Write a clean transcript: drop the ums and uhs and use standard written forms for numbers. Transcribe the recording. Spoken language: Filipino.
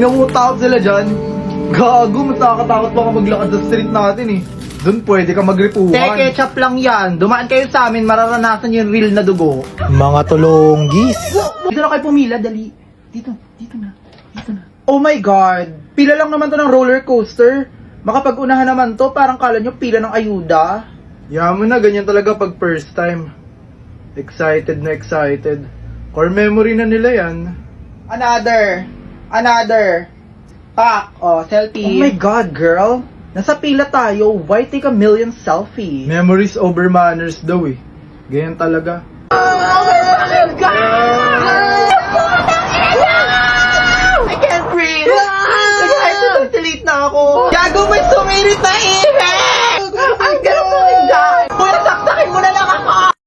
Tingnan mo, takot sila dyan. Gago, mas nakakatakot pa ka maglakad sa street natin eh. Doon pwede ka magripuhan. Ketchup lang yan. Dumaan kayo sa amin, mararanasan yung real na dugo. Mga tulonggis. Dito na kayo pumila, dali. Dito na. Oh my God. Pila lang naman to ng roller coaster. Makapag-unahan naman to, parang kala nyo pila ng ayuda. Yaman mo na, ganyan talaga pag first time. Excited na excited. Core memory na nila yan. Another. Pak. Oh, selfie. Oh my God, girl. Nasa pila tayo. Why take a million selfie? Memories over manners daw eh. Ganyan talaga. I can't breathe. Nag-hyperventilate na ako. Gago, may sumirit na ihip!